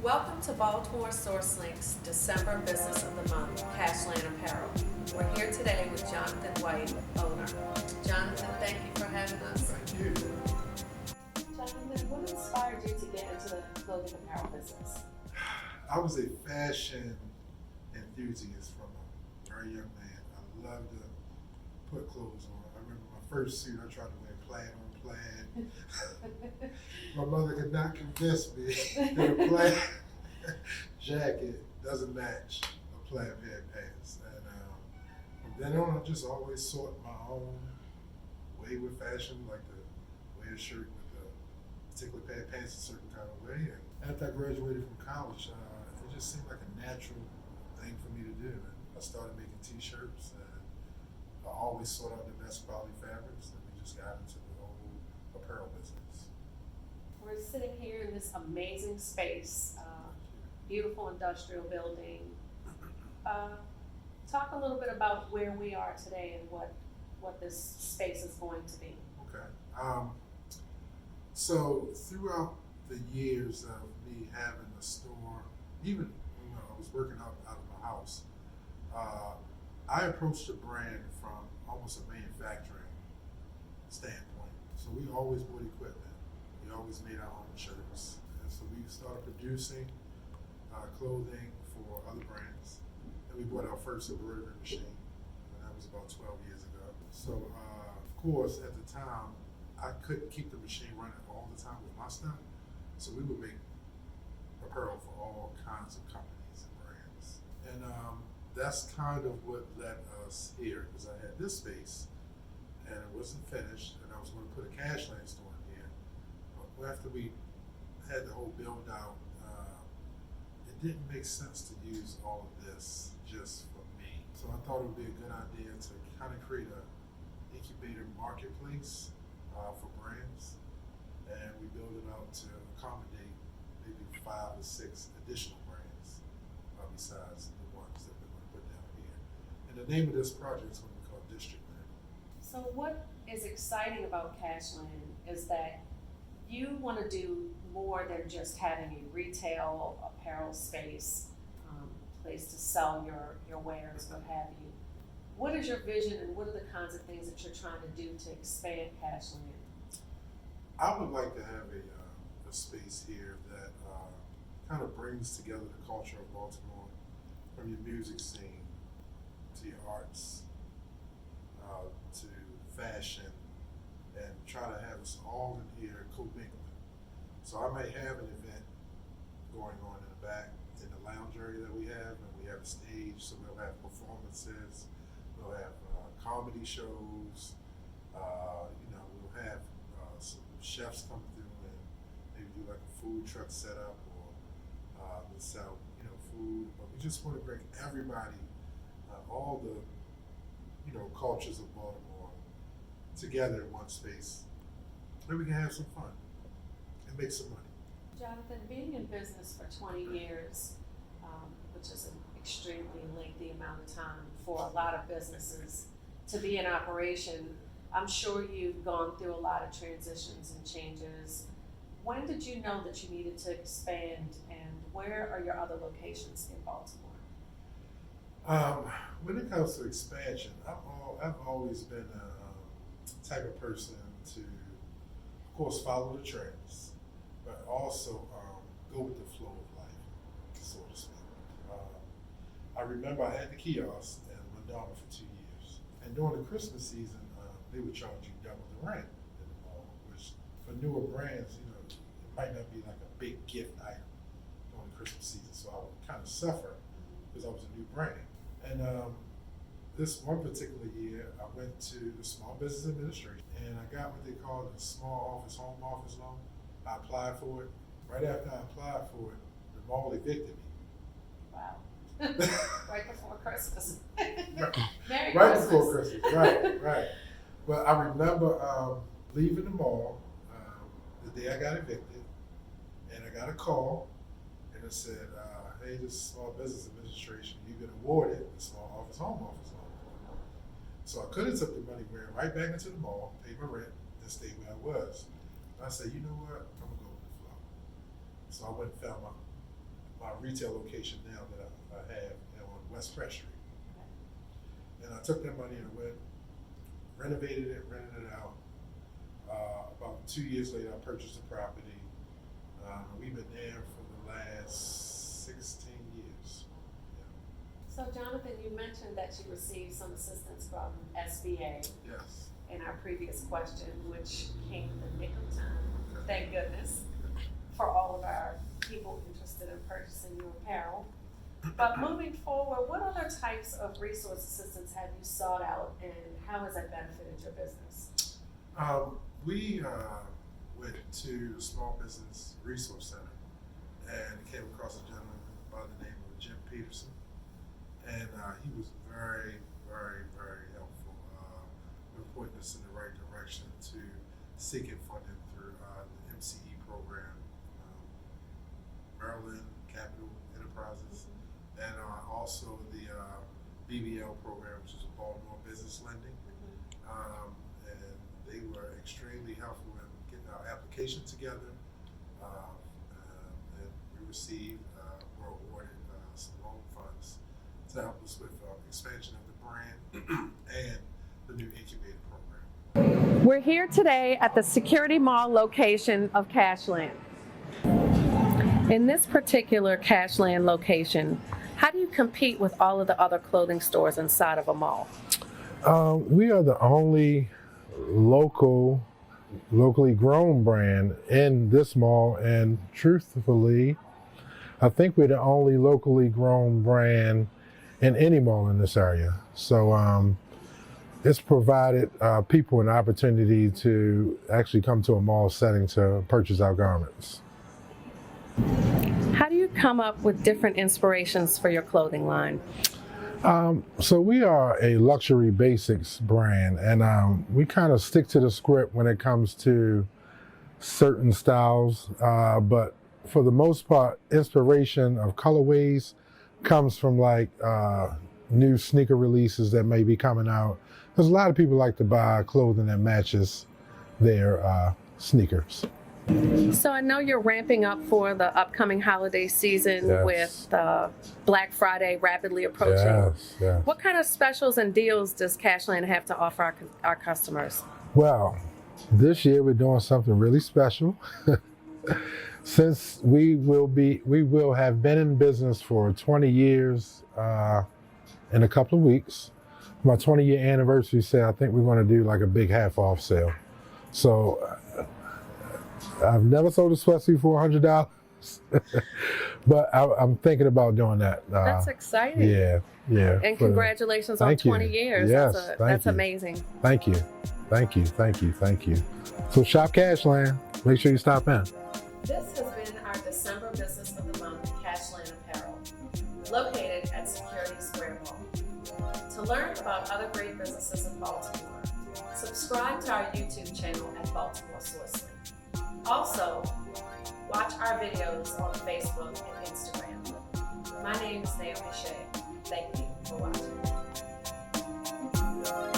Welcome to Baltimore Sourcelink's December Business of the Month, Cashland Apparel. We're here today with Jonathan White, owner. Jonathan, thank you for having us. Thank you. Jonathan, what inspired you to get into the clothing apparel business? I was a fashion enthusiast from a very young man. I loved to put clothes on. I remember my first suit, I tried to wear plaid on plaid. My mother could not convince me that a plaid jacket doesn't match a plaid pair of pants. And from then on, I just always sought my own way with fashion, like to wear a shirt with a particular pair of pants a certain kind of way. And after I graduated from college, it just seemed like a natural thing for me to do. And I started making t-shirts, and I always sought out the best quality fabrics, and we just got into the whole apparel business. We're sitting here in this amazing space, beautiful industrial building. Talk a little bit about where we are today and what this space is going to be. Okay. So throughout the years of me having a store, even when I was working out of my house, I approached the brand from almost a manufacturing standpoint. So we always bought equipment. We always made our own shirts. And so we started producing clothing for other brands. And we bought our first embroidery machine, and that was about 12 years ago. So of course, at the time, I couldn't keep the machine running all the time with my stuff. So we would make apparel for all kinds of companies and brands. And that's kind of what led us here, because I had this space and it wasn't finished, and I was going to put a Cashland store in here. But after we had the whole build out, it didn't make sense to use all of this just for me. So I thought it would be a good idea to kind of create a incubator marketplace for brands, and we built it out to accommodate maybe 5 or 6 additional brands besides the ones that we're going to put down here. And the name of this project is going to be called District Land. So what is exciting about Cashland is that you want to do more than just having a retail apparel space, place to sell your wares, what have you. What is your vision, and what are the kinds of things that you're trying to do to expand Cashland? I would like to have a space here that kind of brings together the culture of Baltimore, from your music scene to your arts to fashion, and try to have us all in here co-mingling. So I may have an event going on in the back in the lounge area that we have, and we have a stage, so we'll have performances, we'll have comedy shows, we'll have some chefs come through and maybe do like a food truck setup, or we'll sell food. But we just want to bring everybody, all the cultures of Baltimore together in one space, where we can have some fun and make some money. Jonathan, being in business for 20 years, which is an extremely lengthy amount of time for a lot of businesses to be in operation, I'm sure you've gone through a lot of transitions and changes. When did you know that you needed to expand, and where are your other locations in Baltimore? When it comes to expansion, I've always been a type of person to, of course, follow the trends, but also go with the flow of life, so to speak. I remember I had the kiosk in Madonna for 2 years, and during the Christmas season, they would charge you double the rent in the mall, which for newer brands, it might not be like a big gift item during the Christmas season, so I would kind of suffer because I was a new brand. And this one particular year, I went to the Small Business Administration, and I got what they call the Small Office Home Office loan. I applied for it. Right after I applied for it, the mall evicted me. Wow. Right before Christmas. Right. Merry Right Christmas. before Christmas, right. But I remember leaving the mall the day I got evicted, and I got a call, and it said, hey, this is Small Business Administration, you've been awarded the Small Office Home Office loan. So I could have took the money, ran right back into the mall, paid my rent, and stayed where I was. And I said, you know what, I'm gonna go with the flow. So I went and found retail location now that I have on West Fresh Street. And I took that money and I went, renovated it, rented it out. About 2 years later, I purchased the property. We've been there for the last 16 years. So Jonathan, you mentioned that you received some assistance from SBA Yes. in our previous question, which came in the nick of time, thank goodness, for all of our people interested in purchasing your apparel. But moving forward, what other types of resource assistance have you sought out and how has that benefited your business? We went to the Small Business Resource Center and came across a gentleman by the name of Jim Peterson. And he was very, very, very helpful in pointing us in the right direction to seeking funding through the MCE program, Maryland Capital Enterprises, and also the BBL program, which is a Baltimore Business Lending. And they were extremely helpful in getting our application together. And we received, were awarded some loan funds to help us with expansion of the brand and the new incubator program. We're here today at the Security Mall location of Cashland. In this particular Cashland location, how do you compete with all of the other clothing stores inside of a mall? We are the only locally grown brand in this mall, and truthfully, I think we're the only locally grown brand in any mall in this area. So it's provided people an opportunity to actually come to a mall setting to purchase our garments. How do you come up with different inspirations for your clothing line? So we are a luxury basics brand, and we kind of stick to the script when it comes to certain styles, but for the most part, inspiration of colorways comes from like new sneaker releases that may be coming out. Because a lot of people like to buy clothing that matches their sneakers. So I know you're ramping up for the upcoming holiday season. Yes. With Black Friday rapidly approaching. Yes, yes. What kind of specials and deals does Cashland have to offer our customers? Well, this year we're doing something really special. Since we will have been in business for 20 years in a couple of weeks. My 20-year anniversary sale, I think we're going to do like a big half-off sale. So I've never sold a sweatsuit for $100, but I'm thinking about doing that. That's exciting. Yeah. And congratulations on 20 years. Yes, that's amazing. Thank you. So shop Cashland. Make sure you stop in. This has been our December Business of the Month, Cashland Apparel, located at Security Square Mall. To learn about other great businesses in Baltimore, subscribe to our YouTube channel at Baltimore Sourcelink. Also, watch our videos on Facebook and Instagram. My name is Naomi Shea. Thank you for watching.